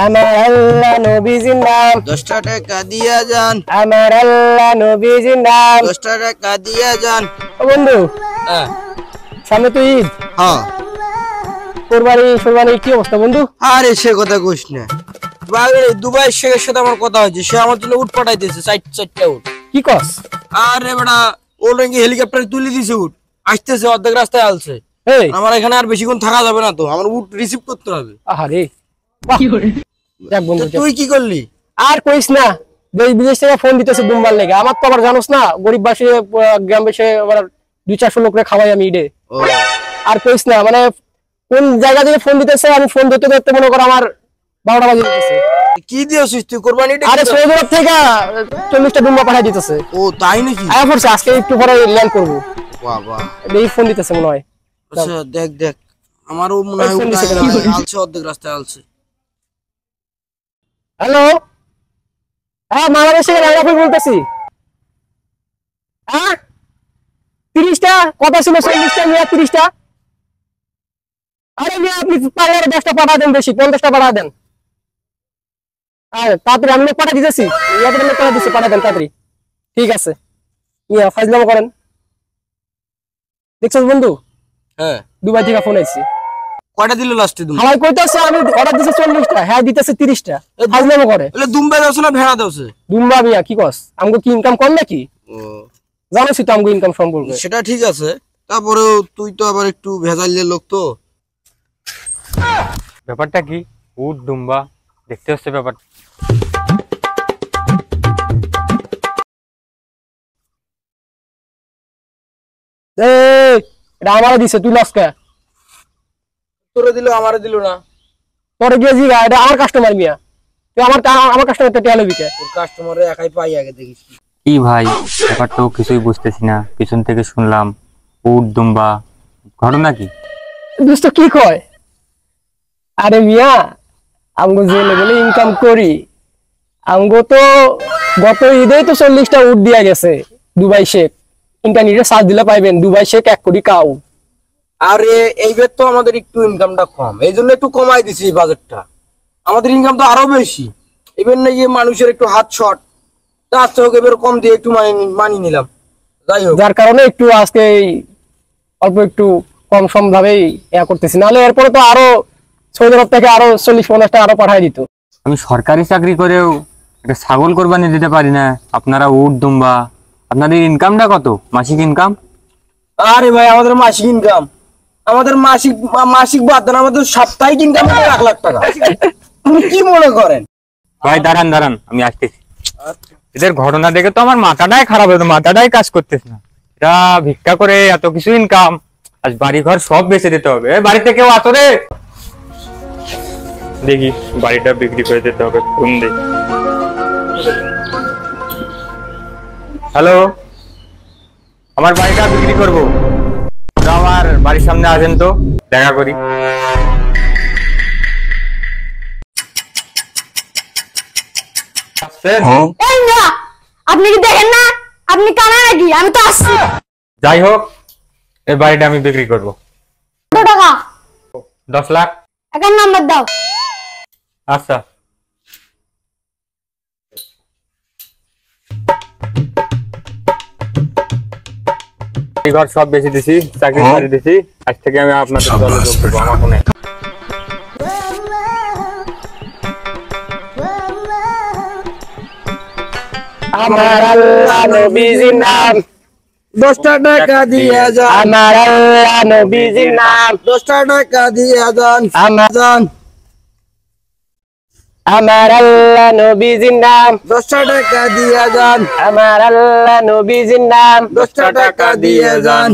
আমার আল্লাহ নবীজির নাম 10টা টাকা দিয়া যান। আমার আল্লাহ নবীজির নাম 10টা টাকা দিয়া যান। ও বন্ধু, হ্যাঁ সামনে তো ঈদ, হ্যাঁ। কোরবানি কি অবস্থা বন্ধু? আরে সে কথা কইস না, দুবাই শেখের সাথে আমার কথা হয়েছে, সে আমার জন্য উট পাঠাইতেছে, চারটা উট। কি কস? আরে বেটা ওর নাকি হেলিকপ্টারে তুলে দিছে, উট আসতেছে, অর্ধেক রাস্তায় আলছে। এই আমার এখানে আর বেশিক্ষণ থাকা যাবে না, তো আমার উট রিসিভ করতে হবে। আহারে বাহ, যাক বন্ধু, তো তুই কি করলি? আর কইস না, দেশ বিদেশ থেকে ফোন দিতেছে দুম্বার লেগে। আমার তো আবার জানোস না, গরিব বাসী গ্রাম বেশে আবার 200-400 লোকরে খাওয়াই আমি ঈদে। আর কইস না, মানে কোন জায়গা থেকে ফোন দিতেছে, আমি ফোন ধরতে ধরতে মনে কর আমার 12টা বাজে দিতেছে। কি দিয়েছিস তুই কোরবানিটা? আরে সৌদি আরব থেকে 40টা দুম্বা পাঠাই দিতেছে। ও তাই নাকি? আয়া পড়ছে, আজকে একটু পরে ল্যান্ড করবো। বাহ বাহ, এই ফোন দিতেছে মনে হয়। আচ্ছা দেখ দেখ, আমারও মনে হয় আলছে, অর্ধেক রাস্তায় আলছে। হ্যালো, হ্যাঁ বাংলাদেশে রাইফেল বলতেছি। হ্যাঁ 30টা কথা ছিল, 40টা নিয়ে 30টা। আরে নিয়ে আপনি পারলে 10টা পাঠা দেন, বেশি 50টা পাঠা দেন। তাড়াতাড়ি আমি লোক পাঠা দিতেছি, ইয়াদের লোক পাঠা দিচ্ছি, পাঠা দেন তাড়াতাড়ি। ঠিক আছে, ইয়া ফাজলামো করেন। দেখছো বন্ধু, হ্যাঁ দুবাই থেকে ফোন আইছি। কয়টা দিল লাস্টে? তুমি হাওয়াই কইতাছে আমি অর্ডার দিছি 40টা, হ্যাঁ দিতেছে 30টা। ফাজলামো করে। বলে দুম্বা দাওছে না ভেড়া দাওছে? দুম্বা মিয়া কি কস? আমগো কি ইনকাম কম নাকি? ও জানোসই তো আমগো ইনকাম সম্পর্কে। সেটা ঠিক আছে, তারপরেও তুই তো আবার একটু ভেজালিয়ে লোক তো। ব্যাপারটা কি? উট দুম্বা দেখতে হচ্ছে ব্যাপারটা। এটা আমারে দিছে, তুই লসকা। তোরে দিল আমারে দিল না। তোরে গিয়ে জিগা, এটা আমার কাস্টমার মিয়া। তুই আমার কাস্টমারটা টেয়া লবি কে? তোর কাস্টমারে একাই পাই, আগে দেখিস। কি ভাই, ব্যাপারটাও কিছুই বুঝতেছি না। পিছন থেকে শুনলাম উট দুম্বা, ঘটনা কি? দোস্ত কি কয়? আরে মিয়া, আমগো যে লেভেলে ইনকাম করি, আমগো তো গত ঈদেই তো 40টা উট দিয়া গেছে দুবাই শেখ। ইন্টারনেটে সার্চ দিলে পাইবেন দুবাই শেখ 1 কোটি কাউ। আরে এইবার তো আমাদের একটু ইনকামটা কম, এই জন্য একটু কমাই দিছি বাজেটটা। আমাদের ইনকাম তো আরো বেশি, এবার না যে মানুষের একটু হাত শর্ট, তার চোখ এবার কম দিয়ে একটু মানিয়ে নিলাম। যাই হোক, যার কারণে একটু আজকে অল্প একটু কম সম ভাবেই করতেছি, নাহলে এরপরে তো আরো সৌদি আরব থেকে আরো 40-50টা আরো পাঠাই দিত। আমি সরকারি চাকরি করেও একটা ছাগল কোরবানি দিতে পারি না, আপনারা উট দুম্বা। আপনাদের ইনকামটা কত, মাসিক ইনকাম? আরে ভাই আমাদের মাসিক ইনকাম, আমাদের মাসিক বাদ দেন, আমাদের সাপ্তাহিক ইনকাম 1 লাখ টাকা। তুমি কি মনে করেন? ভাই দাঁড়ান দাঁড়ান, আমি আসতেছি। এদের ঘটনা দেখে তো আমার মাথাটাই খারাপ হতো, মাথাটাই কাজ করতেছে না। এরা ভিক্ষা করে এত কিছু ইনকাম, আজ বাড়ি ঘর সব বেচে দিতে হবে। বাড়িতে কেউ আছো রে? দেখি বাড়িটা বিক্রি করে দিতে হবে। ফোন দে। হ্যালো, আমার বাড়িটা বিক্রি করবো, আমার বাড়ির সামনে আসেন তো, দেখা করি। আপনি কি দেখেন না? আপনি কানা নাকি? আমি তো আসছি। যাই হোক, এই বাড়িটা আমি বিক্রি করবো। কত টাকা? 10 লাখ। একার নাম্বার দাও। আচ্ছা, এই ঘর সব বেশি দিছি, চাকরি ছাড়ি দিছি। আজ থেকে আমি আপনাদের দলে যোগ দেবো। আমার ফোনে আমার আল্লাহ নবীজির নাম 10টা টাকা দিয়ে যান। আমার আল্লাহ নবীজির নাম 10টা টাকা দিয়ে যান। আমার আল্লাহ নবীজির নাম 10টা টাকা দিয়ে যান। আমার আল্লাহ নবীজির নাম 10টা টাকা দিয়ে যান।